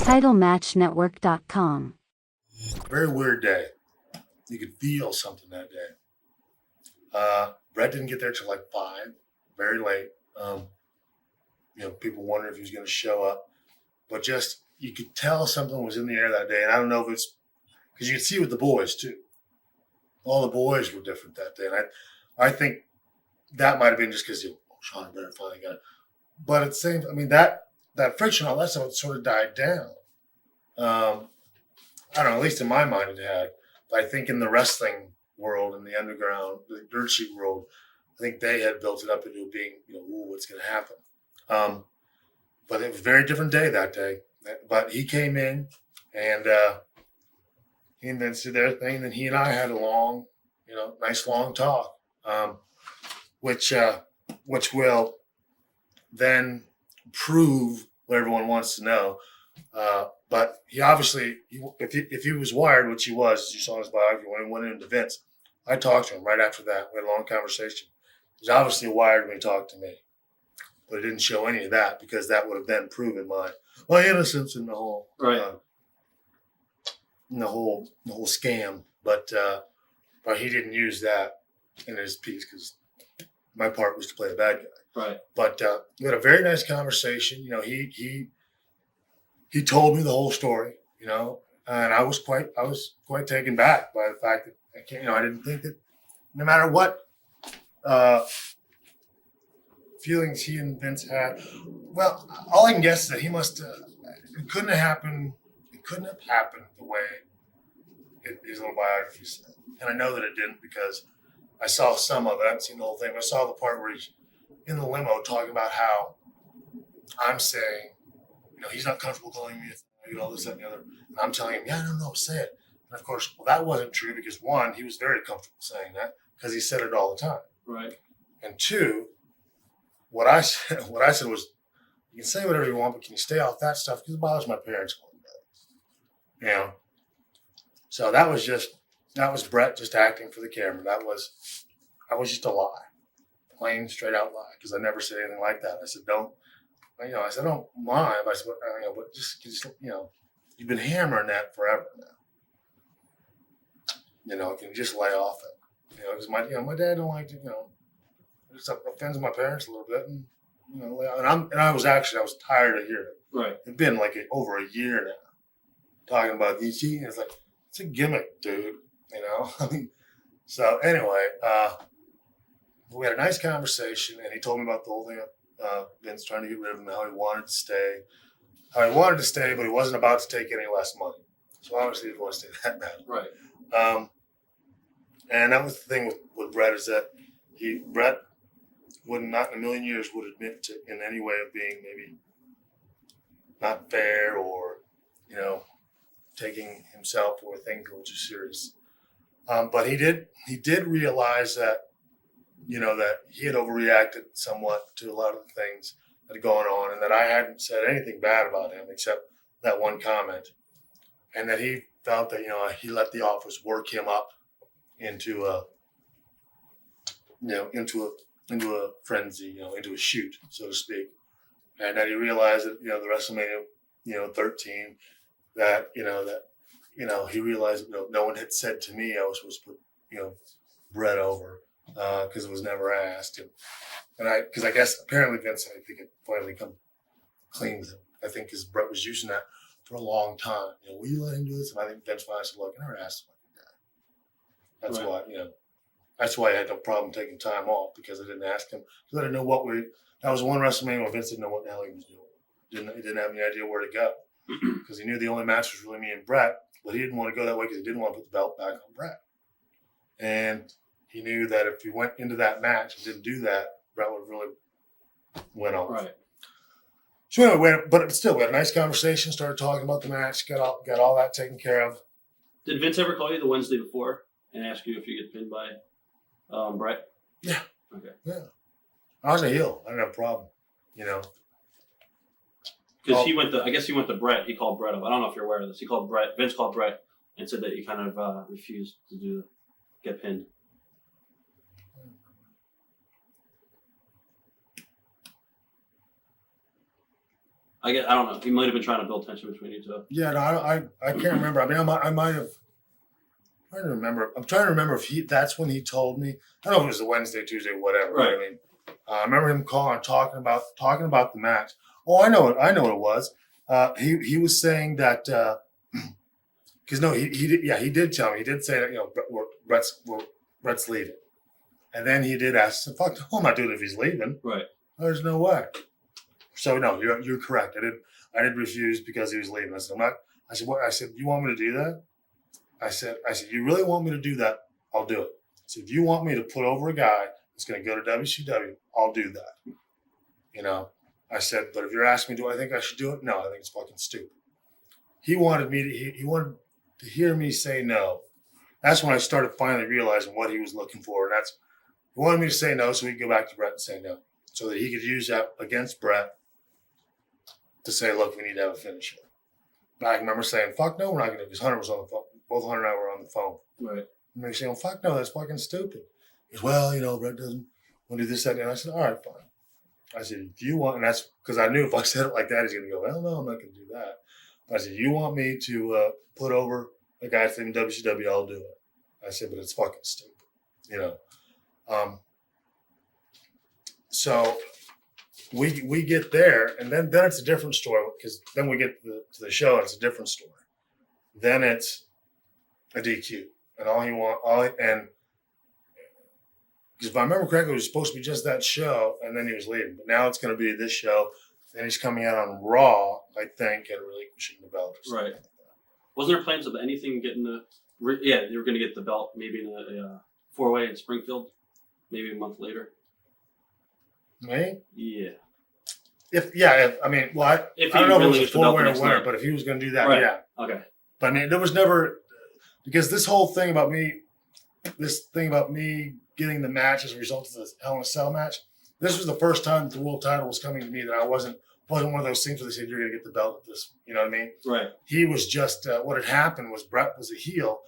TitleMatchNetwork.com. Very weird day. You could feel something that day. Bret didn't get there till like 5, very late. People wondered if he was going to show up, but just you could tell something was in the air that day. And I don't know if it's because you could see with the boys too. All the boys were different that day, and I think that might have been just because Shawn and Bret finally got it. But at the same, that friction, all that stuff, sort of died down. I don't know. At least in my mind, it had. But I think in the wrestling world, in the underground, the dirt sheet world, I think they had built it up into being, what's going to happen? But it was a very different day that day. But he came in and he invented their thing. Then he and I had a long, nice long talk, which will then prove what everyone wants to know. But he obviously, if he was wired, which he was, as you saw in his biography, when he went into Vince, I talked to him right after that. We had a long conversation. He was obviously wired when he talked to me. But it didn't show any of that because that would have then proven my innocence in the whole in the whole scam. But he didn't use that in his piece because my part was to play the bad guy. Right. But we had a very nice conversation. He told me the whole story. And I was quite taken back by the fact that I didn't think that no matter what feelings he and Vince had. Well, all I can guess is that he must. It couldn't have happened. It couldn't have happened the way his little biography said. And I know that it didn't because I saw some of it. I haven't seen the whole thing. But I saw the part where he's in the limo talking about how I'm saying, he's not comfortable calling me all this, that, and the other. And I'm telling him, no, say it. And of course, that wasn't true because one, he was very comfortable saying that because he said it all the time. Right. And two, what I said was, you can say whatever you want, but can you stay off that stuff? Because it bothers my parents going to bed. So that was Bret just acting for the camera. That was just a lie, plain straight out lie. Because I never said anything like that. I said, don't mind. I said, but just you've been hammering that forever now. Can you just lay off it? Because my dad don't like to, it just offends my parents a little bit, and I was tired of hearing it. Right. It's been like over a year now, talking about these cheating. It's like it's a gimmick, dude. So anyway, we had a nice conversation, and he told me about the whole thing of Vince trying to get rid of him, how he wanted to stay, but he wasn't about to take any less money. So obviously he didn't want to stay that bad. Right. And that was the thing with Bret is that Bret would not in a million years would admit to in any way of being maybe not fair or, taking himself or things a little too serious. But he did realize that, that he had overreacted somewhat to a lot of the things that had gone on and that I hadn't said anything bad about him except that one comment. And that he felt that, he let the office work him up into a frenzy, into a shoot, so to speak. And that he realized that, the WrestleMania, 13, that he realized, no one had said to me I was supposed to put, Bret over because it was never asked. Because I guess apparently Vince, I think it finally come clean with him. I think because Bret was using that for a long time. Will you let him do this? And I think Vince finally said, look, I never asked him like that. That's why, that's why I had no problem taking time off because I didn't ask him. Because I didn't know that was one WrestleMania where Vince didn't know what the hell he was doing. He didn't have any idea where to go. Because he knew the only match was really me and Bret, but he didn't want to go that way because he didn't want to put the belt back on Bret. And he knew that if he went into that match and didn't do that, Bret would have really went off. Right. So anyway, but still, we had a nice conversation, started talking about the match, got all that taken care of. Did Vince ever call you the Wednesday before and ask you if you get pinned by Bret? Yeah. Okay. Yeah. I was a heel. I didn't have a problem, Because he went to Bret. He called Bret up. I don't know if you're aware of this. Vince called Bret and said that he kind of refused to get pinned. I don't know. He might have been trying to build tension between you two. Yeah, no, I can't remember. I mean, I might have. I'm trying to remember. I'm trying to remember if that's when he told me. I don't know if it was the Wednesday, Tuesday, whatever. Right. I mean, I remember him calling, talking about the match. Oh, I know what it was. He was saying that because no, he did. Yeah, he did tell me. He did say that Brett's leaving, and then he did ask. Fuck, no, I'm not doing it if he's leaving. Right. There's no way. So no, you're correct. I did refuse because he was leaving. I said I'm not. I said what? I said you want me to do that? I said you really want me to do that? I'll do it. I said if you want me to put over a guy that's going to go to WCW, I'll do that. You know. I said, but if you're asking me, do I think I should do it? No, I think it's fucking stupid. He wanted me to. He wanted to hear me say no. That's when I started finally realizing what he was looking for, and he wanted me to say no so he could go back to Brett and say no, so that he could use that against Brett to say, look, we need to have a finisher. But I remember saying, fuck no, we're not going to, because Hunter was on the phone. Both Hunter and I were on the phone. Right. And they saying, fuck no, that's fucking stupid. He goes, well, Brett doesn't want to do this, that, and I said, all right, fine. I said, if you want, and that's because I knew if I said it like that, he's going to go, well, no, I'm not going to do that. But I said, you want me to put over a guy from WCW, I'll do it. I said, but it's fucking stupid, So we get there, and then it's a different story because then we get to the show, and it's a different story. Then it's a DQ, and because if I remember correctly, it was supposed to be just that show, and then he was leaving. But now it's going to be this show. Then he's coming out on Raw, I think, and relinquishing the belt. Or right. Like that. Wasn't there plans of anything getting the? Yeah, they were going to get the belt maybe in a 4-way in Springfield, maybe a month later. Me? Yeah. I don't know if it was 4-way or winner, but if he was going to do that, right. Yeah. Okay. But I mean, there was never because this whole thing about me getting the match as a result of the Hell in a Cell match. This was the first time that the world title was coming to me that I wasn't one of those things where they said you're going to get the belt with this. You know what I mean? Right. He was just what had happened was Brett was a heel,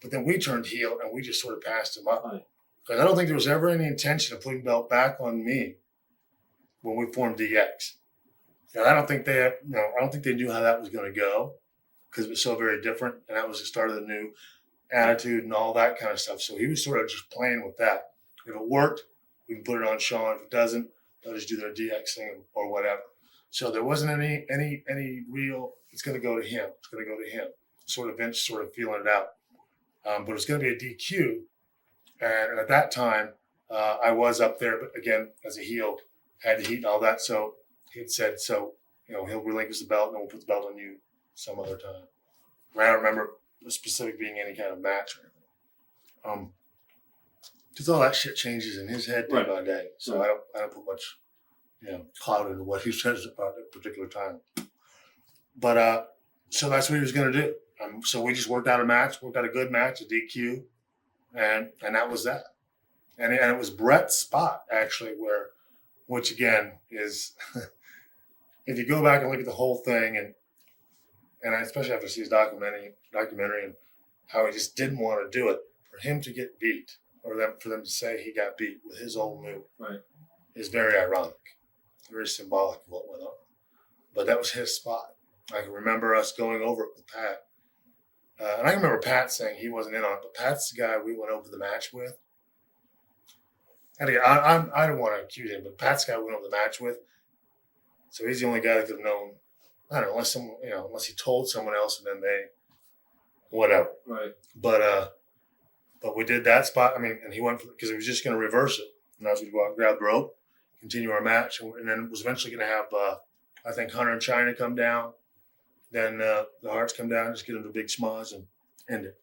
but then we turned heel and we just sort of passed him up. Because I don't think there was ever any intention of putting the belt back on me when we formed DX. And I don't think they knew how that was going to go because it was so very different, and that was the start of the new attitude and all that kind of stuff. So he was sort of just playing with that. If it worked, we can put it on Shawn. If it doesn't, they'll just do their DX thing or whatever. So there wasn't any real. It's going to go to him. It's going to go to him. Sort of Vince sort of feeling it out. But it's going to be a DQ, and at that time I was up there, but again as a heel, had the heat and all that. So he had said, he'll relinquish the belt and then we'll put the belt on you some other time. I don't remember the specific being any kind of match or anything. Because all that shit changes in his head day by day. So I don't put much, clout into what he says about at a particular time. But so that's what he was going to do. So we just worked out a good match, a DQ, and that was that. And it was Brett's spot actually, which again is, if you go back and look at the whole thing, and especially after I see his documentary and how he just didn't want to do it, for him to get beat or for them to say he got beat with his own move, right, is very ironic, very symbolic of what went on. But that was his spot. I can remember us going over it with Pat. And I can remember Pat saying he wasn't in on it, but Pat's the guy we went over the match with. And again, I don't want to accuse him, but Pat's the guy we went over the match with. So he's the only guy that could have known. I don't know, unless he told someone else and then they, whatever. Right. But we did that spot. I mean, and he went because he was just going to reverse it, and I was going to go out and grab the rope, continue our match, and then it was eventually going to have, I think, Hunter and China come down. Then the Hearts come down, just get them to big schmoz and end it.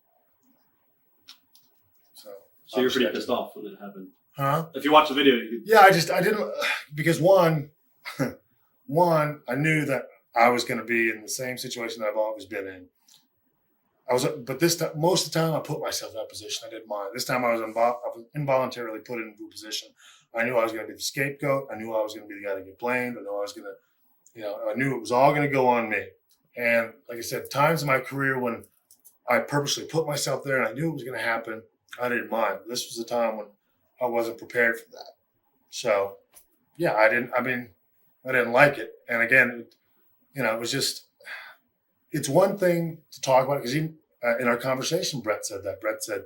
So you're pretty pissed off when it happened. Huh? If you watch the video, I didn't because one, I knew that I was going to be in the same situation that I've always been in. But this time, most of the time, I put myself in that position. I didn't mind. This time, I was involuntarily put into a position. I knew I was going to be the scapegoat. I knew I was going to be the guy to get blamed. I knew I was going to, I knew it was all going to go on me. And like I said, times in my career when I purposely put myself there and I knew it was going to happen, I didn't mind. But this was the time when I wasn't prepared for that. So, yeah, I didn't like it. And again, it was just, it's one thing to talk about, because in our conversation, Bret said that. Bret said,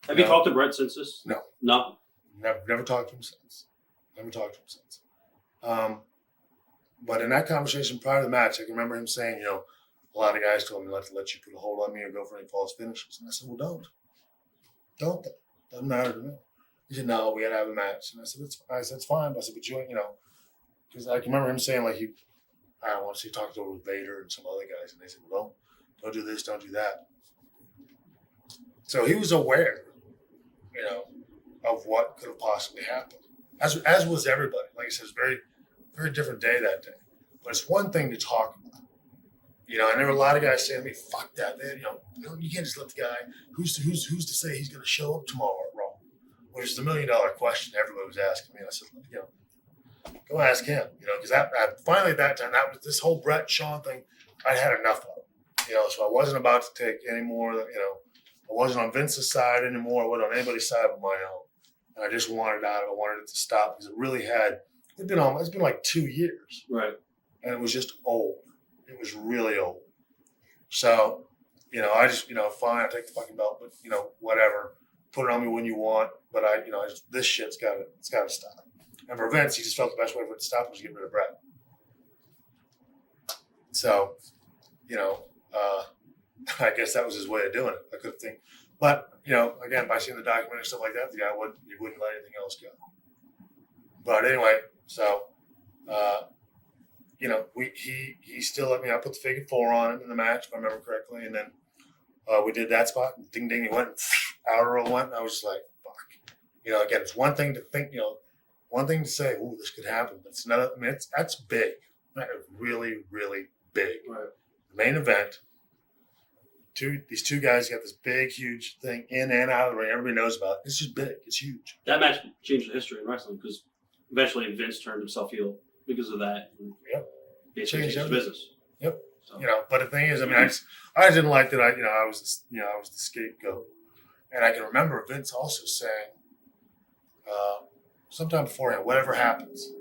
Have you talked to Bret since this? No. No? Never talked to him since. But in that conversation prior to the match, I can remember him saying, a lot of guys told me not to let you put a hold on me or go for any false finishes. And I said, well, don't. Don't. Doesn't matter to me. He said, no, we got to have a match. And I said, it's fine. I said, but because I can remember him saying, like, I don't want to see talked over with Vader and some other guys. And they said, well, don't do this, don't do that. So he was aware, of what could have possibly happened. As was everybody. Like I said, it's a very, very different day that day. But it's one thing to talk about. And there were a lot of guys saying to me, fuck that. You can't just let the guy, who's to say he's going to show up tomorrow at Raw? Which is the $1 million question everybody was asking me. And I said, go ask him, because finally at that time, that was this whole Bret Shawn thing, I'd had enough of it. So I wasn't about to take any more, I wasn't on Vince's side anymore. I wasn't on anybody's side but my own. And I just wanted out of it. I wanted it to stop because it's been like 2 years. Right. And it was just old. It was really old. So, I just, fine, I'll take the fucking belt, but, whatever. Put it on me when you want. But this shit's got to stop. And for Vince, he just felt the best way for it to stop was to get rid of Bret. So, I guess that was his way of doing it. I could think. But, again, by seeing the documentary and stuff like that, the guy wouldn't let anything else go. But anyway, so, he still let me, I put the figure 4 on him in the match, if I remember correctly. And then we did that spot. And ding, ding, he went, arrow went. And I was just like, fuck. Again, it's one thing to think, one thing to say, ooh, this could happen. But it's another, that's big. That is really, really big. Right. The main event. These two guys got this big, huge thing in and out of the ring. Everybody knows about it. It's just big. It's huge. That match changed the history in wrestling because eventually Vince turned himself heel because of that. Yep. Basically changed his business. Yep. So. But the thing is, I didn't like that. I was the scapegoat, and I can remember Vince also saying, sometime beforehand, whatever happens,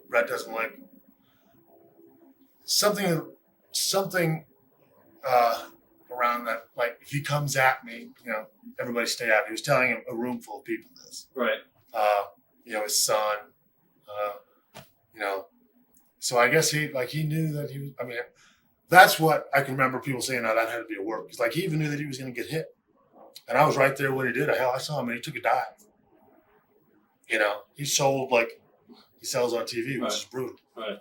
Bret doesn't like something around that, like if he comes at me, everybody stay out. He was telling a room full of people this. Right. His son, so I guess he knew that he was, that's what I can remember people saying that had to be a work. Because he even knew that he was going to get hit. And I was right there when he did it. Hell, I saw him and he took a dive. He sold like he sells on TV, which is brutal. Right.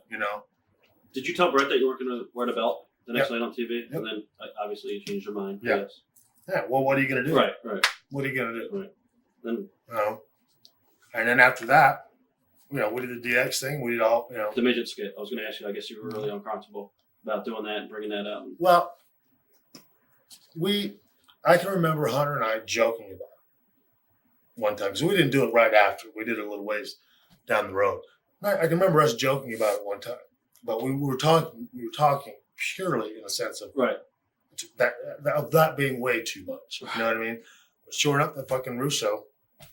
Did you tell Bret that you weren't going to wear the belt the next night on TV? Yep. And then obviously you changed your mind. Yeah. Yes. Yeah. Well, what are you going to do? Right. What are you going to do? Right. Then, and then after that, we did the DX thing. We did all, the midget skit. I was going to ask you, I guess you were really uncomfortable about doing that and bringing that out. Well, I can remember Hunter and I joking about it one time because we didn't do it right after. We did it a little ways down the road. I can remember us joking about it one time, but we were talking purely in a sense of that being way too much. You know what I mean? But sure enough, the fucking Russo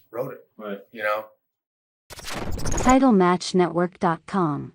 wrote it. Right. TitleMatchNetwork.com